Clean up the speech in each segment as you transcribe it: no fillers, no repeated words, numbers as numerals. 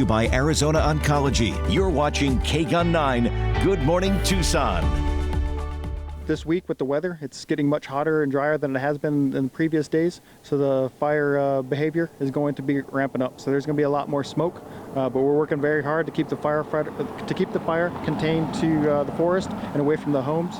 By Arizona Oncology. You're watching KGUN 9. Good morning, Tucson. This week with the weather, it's getting much hotter and drier than it has been in previous days. So the fire behavior is going to be ramping up. So there's going to be a lot more smoke, but we're working very hard to keep the fire contained to the forest and away from the homes.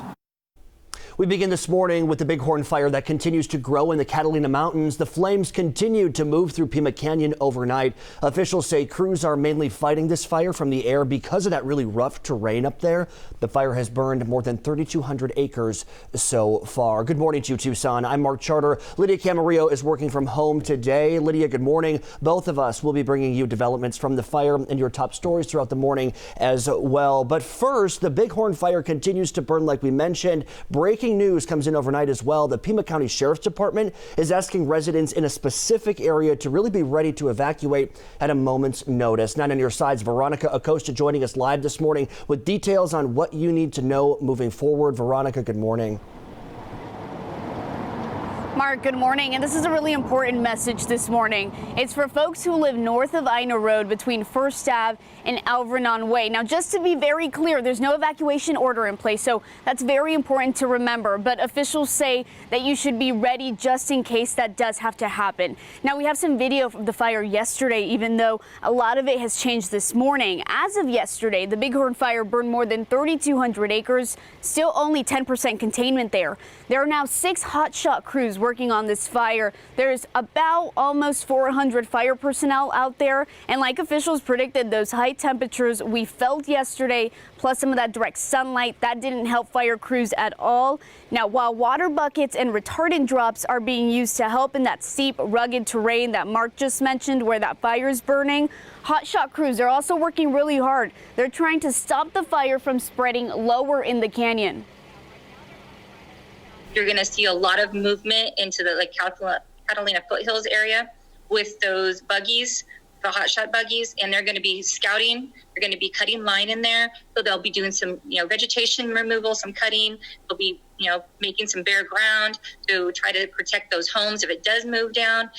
We begin this morning with the Bighorn Fire that continues to grow in the Catalina Mountains. The flames continued to move through Pima Canyon overnight. Officials say crews are mainly fighting this fire from the air because of that really rough terrain up there. The fire has burned more than 3,200 acres so far. Good morning to you, Tucson. I'm Mark Charter. Lydia Camarillo is working from home today. Lydia, good morning. Both of us will be bringing you developments from the fire and your top stories throughout the morning as well. But first, the Bighorn Fire continues to burn like we mentioned. Breaking news comes in overnight as well. The Pima County Sheriff's Department is asking residents in a specific area to really be ready to evacuate at a moment's notice. 9 on your sides, Veronica Acosta joining us live this morning with details on what you need to know moving forward. Veronica, good morning. Mark, good morning. And this is a really important message this morning. It's for folks who live north of Ina Road between First Ave and Alvernon Way. Now, just to be very clear, there's no evacuation order in place, so that's very important to remember. But officials say that you should be ready just in case that does have to happen. Now, we have some video of the fire yesterday, even though a lot of it has changed this morning. As of yesterday, the Bighorn Fire burned more than 3,200 acres, still only 10% containment there. There are now 6 hotshot crews working on this fire. There's about almost 400 fire personnel out there. And like officials predicted, those high temperatures we felt yesterday, plus some of that direct sunlight, that didn't help fire crews at all. Now, while water buckets and retardant drops are being used to help in that steep, rugged terrain that Mark just mentioned where that fire is burning, hotshot crews are also working really hard. They're trying to stop the fire from spreading lower in the canyon. You're going to see a lot of movement into the Catalina Foothills area with those buggies, the hotshot buggies, and they're going to be scouting. They're going to be cutting line in there. So they'll be doing some, vegetation removal, some cutting. They'll be, making some bare ground to try to protect those homes if it does move down.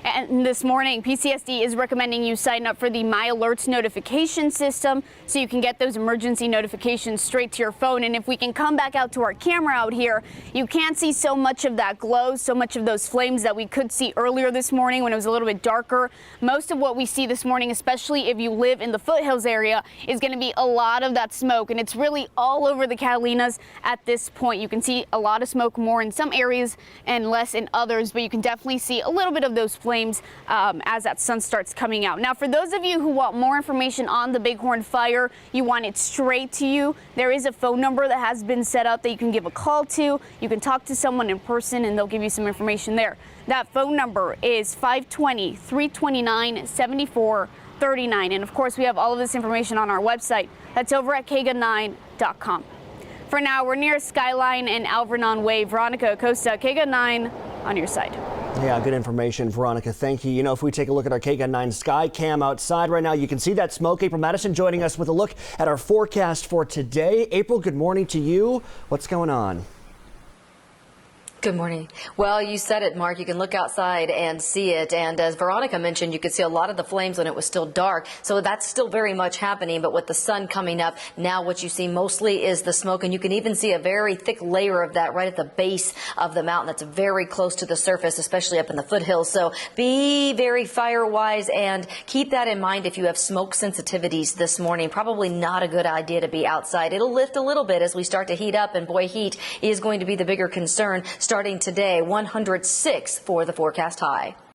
And this morning, PCSD is recommending you sign up for the My Alerts notification system so you can get those emergency notifications straight to your phone. And if we can come back out to our camera out here, you can't see so much of that glow, so much of those flames that we could see earlier this morning when it was a little bit darker. Most of what we see this morning, especially if you live in the foothills area, is going to be a lot of that smoke. And it's really all over the Catalinas at this point. You can see a lot of smoke more in some areas and less in others, but you can definitely see a little bit of those flames as that sun starts coming out. Now, for those of you who want more information on the Bighorn Fire, you want it straight to you, there is a phone number that has been set up that you can give a call to. You can talk to someone in person and they'll give you some information there. That phone number is 520-329-7439. And of course, we have all of this information on our website. That's over at kgun9.com. For now, we're near Skyline and Alvernon Way. Veronica Acosta, KGUN 9 on your side. Yeah, good information, Veronica. Thank you. If we take a look at our KGUN 9 sky cam outside right now, you can see that smoke. April Madison joining us with a look at our forecast for today. April, good morning to you. What's going on? Good morning. Well, you said it, Mark. You can look outside and see it. And as Veronica mentioned, you could see a lot of the flames when it was still dark. So that's still very much happening. But with the sun coming up, now what you see mostly is the smoke. And you can even see a very thick layer of that right at the base of the mountain. That's very close to the surface, especially up in the foothills. So be very fire wise and keep that in mind if you have smoke sensitivities this morning. Probably not a good idea to be outside. It'll lift a little bit as we start to heat up. And boy, heat is going to be the bigger concern. Starting today, 106 for the forecast high.